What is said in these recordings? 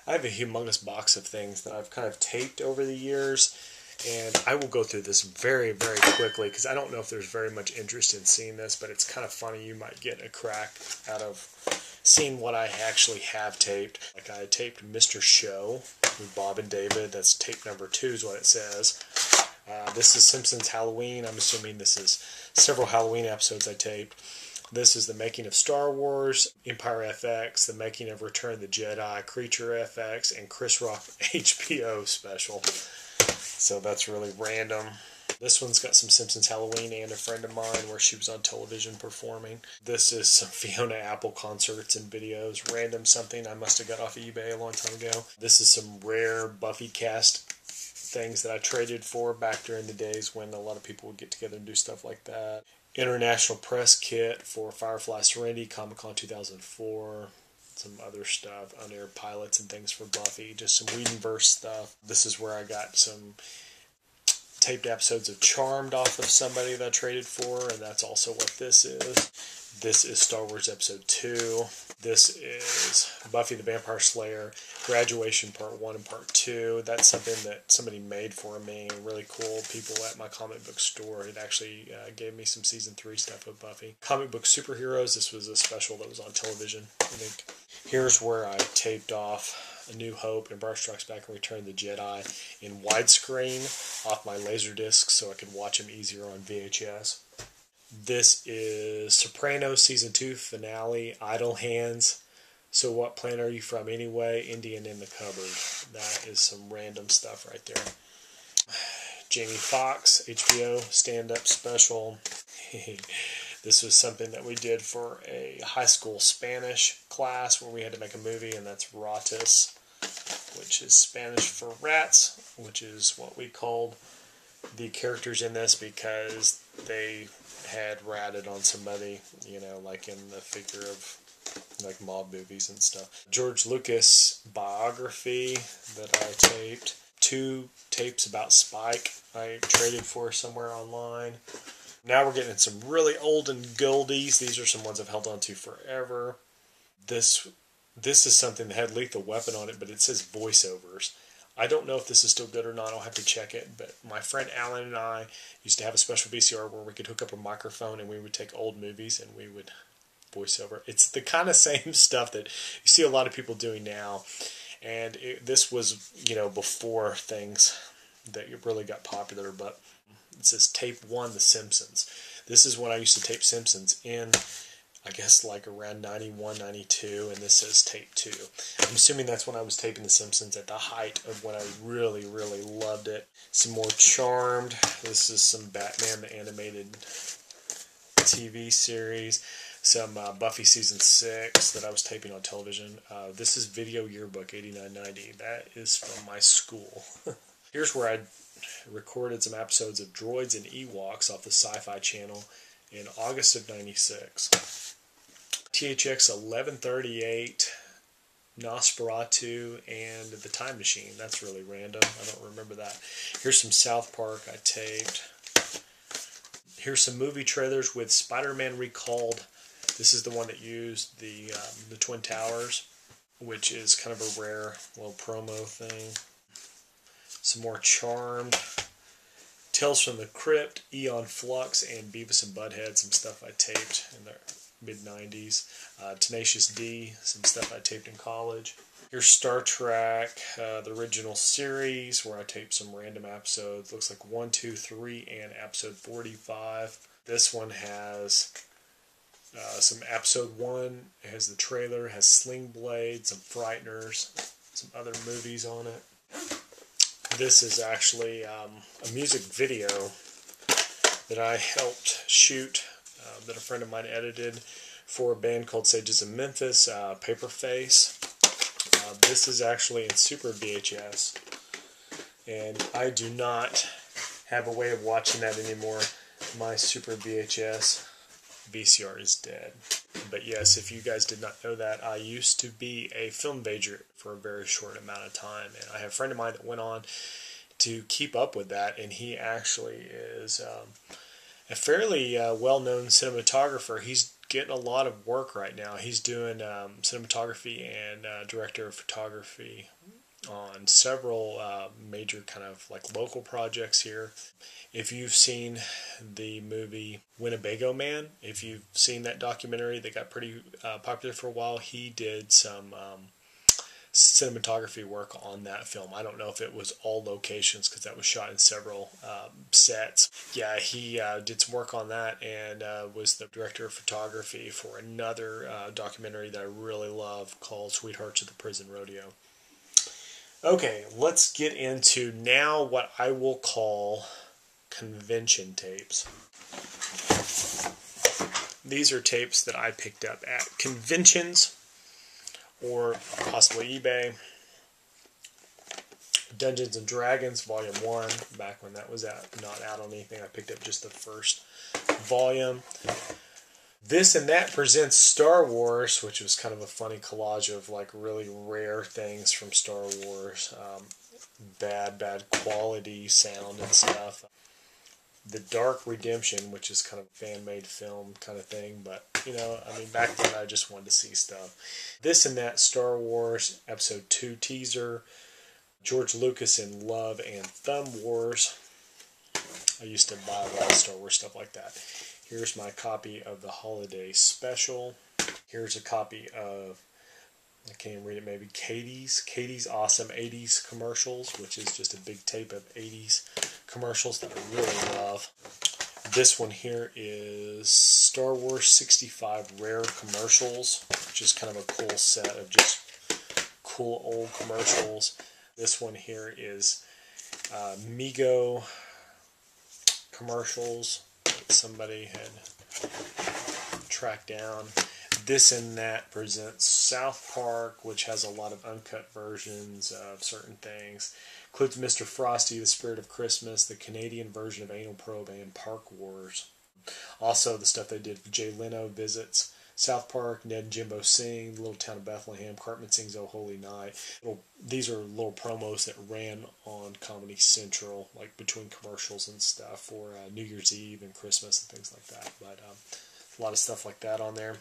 I have a humongous box of things that I've kind of taped over the years, and I will go through this very, very quickly because I don't know if there's very much interest in seeing this, but it's kind of funny. You might get a crack out of seeing what I actually have taped. Like I taped Mr. Show with Bob and David. That's tape number 2 is what it says. This is Simpsons Halloween. I'm assuming this is several Halloween episodes I taped. This is the making of Star Wars, Empire FX, the making of Return of the Jedi, Creature FX, and Chris Rock HBO special. So that's really random. This one's got some Simpsons Halloween and a friend of mine where she was on television performing. This is some Fiona Apple concerts and videos. Random something I must have got off of eBay a long time ago. This is some rare Buffy cast things that I traded for back during the days when a lot of people would get together and do stuff like that. International press kit for Firefly Serenity, Comic-Con 2004. Some other stuff, on-air pilots and things for Buffy. Just some Whedonverse stuff. This is where I got some taped episodes of Charmed off of somebody that I traded for, and that's also what this is. This is Star Wars Episode 2. This is Buffy the Vampire Slayer, Graduation Part 1 and Part 2. That's something that somebody made for me. Really cool people at my comic book store. It actually gave me some Season 3 stuff of Buffy. Comic Book Superheroes. This was a special that was on television, I think. Here's where I taped off A New Hope, Empire Strikes Back, and Return of the Jedi in widescreen off my Laserdisc so I could watch them easier on VHS. This is Sopranos Season 2 finale, Idle Hands. So What Planet Are You From Anyway? Indian in the Cupboard. That is some random stuff right there. Jamie Foxx, HBO stand-up special. This was something that we did for a high school Spanish class where we had to make a movie, and that's Ratas, which is Spanish for rats, which is what we called the characters in this because they had ratted on somebody, you know, like in the figure of like mob movies and stuff. George Lucas biography that I taped. 2 tapes about Spike I traded for somewhere online. Now we're getting some really old and goldies. These are some ones I've held on to forever. This is something that had Lethal Weapon on it, but it says voiceovers. I don't know if this is still good or not. I'll have to check it. But my friend Alan and I used to have a special VCR where we could hook up a microphone and we would take old movies and we would voice over. It's the kind of same stuff that you see a lot of people doing now. And this was, you know, before things that really got popular. But it says Tape 1, The Simpsons. This is when I used to tape Simpsons in, I guess, like around 91, 92, and this says Tape 2. I'm assuming that's when I was taping The Simpsons at the height of when I really, really loved it. Some more Charmed. This is some Batman, the animated TV series. Some Buffy Season 6 that I was taping on television. This is Video Yearbook 8990. That is from my school. Here's where I recorded some episodes of Droids and Ewoks off the Sci-Fi Channel in August of 96. THX 1138, Nosferatu, and The Time Machine. That's really random. I don't remember that. Here's some South Park I taped. Here's some movie trailers with Spider-Man Recalled. This is the one that used the Twin Towers, which is kind of a rare little promo thing. Some more Charmed. Tales from the Crypt, Eon Flux, and Beavis and Butthead. Some stuff I taped in the mid-90s. Tenacious D, some stuff I taped in college. Here's Star Trek, the original series, where I taped some random episodes. Looks like 1, 2, 3, and episode 45. This one has some episode 1. It has the trailer, has Sling Blade, some Frighteners, some other movies on it. This is actually a music video that I helped shoot, that a friend of mine edited for a band called Sages of Memphis, Paperface. This is actually in Super VHS, and I do not have a way of watching that anymore. My Super VHS VCR is dead. But yes, if you guys did not know that, I used to be a film major for a very short amount of time, and I have a friend of mine that went on to keep up with that, and he actually is a fairly well-known cinematographer. He's getting a lot of work right now. He's doing cinematography and director of photography on several major kind of like local projects here. If you've seen the movie Winnebago Man, if you've seen that documentary that got pretty popular for a while, he did some cinematography work on that film. I don't know if it was all locations because that was shot in several sets. Yeah, he did some work on that and was the director of photography for another documentary that I really love called Sweethearts of the Prison Rodeo. Okay, let's get into now what I will call convention tapes. These are tapes that I picked up at conventions or possibly eBay. Dungeons and Dragons Volume 1, back when that was not out on anything. I picked up just the first volume. This and That presents Star Wars, which was kind of a funny collage of like really rare things from Star Wars. Bad quality sound and stuff. The Dark Redemption, which is kind of a fan-made film kind of thing, but you know, I mean, back then I just wanted to see stuff. This and That Star Wars Episode 2 teaser, George Lucas in Love and Thumb Wars. I used to buy a lot of Star Wars stuff like that. Here's my copy of the Holiday Special. Here's a copy of, I can't even read it, maybe Katie's Awesome 80s Commercials, which is just a big tape of 80s commercials that I really love. This one here is Star Wars 65 Rare Commercials, which is kind of a cool set of just cool old commercials. This one here is Mego commercials that somebody had tracked down. This and That presents South Park, which has a lot of uncut versions of certain things. Includes Mr. Frosty, The Spirit of Christmas, the Canadian version of Anal Probe, and Park Wars. Also, the stuff they did for Jay Leno visits South Park, Ned and Jimbo Sing, The Little Town of Bethlehem, Cartman Sings Oh Holy Night. These are little promos that ran on Comedy Central, like between commercials and stuff for New Year's Eve and Christmas and things like that. But a lot of stuff like that on there.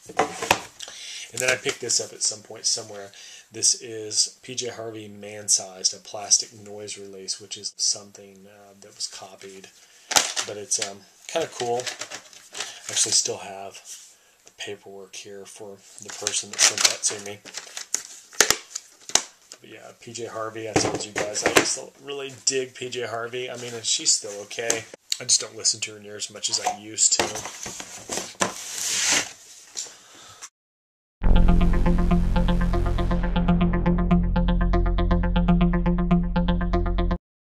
And then I picked this up at some point somewhere. This is PJ Harvey Man-Sized, a plastic noise release, which is something that was copied. But it's kind of cool. I actually still have the paperwork here for the person that sent that to me. But yeah, PJ Harvey, I told you guys I used to really dig PJ Harvey. I mean, she's still okay. I just don't listen to her near as much as I used to.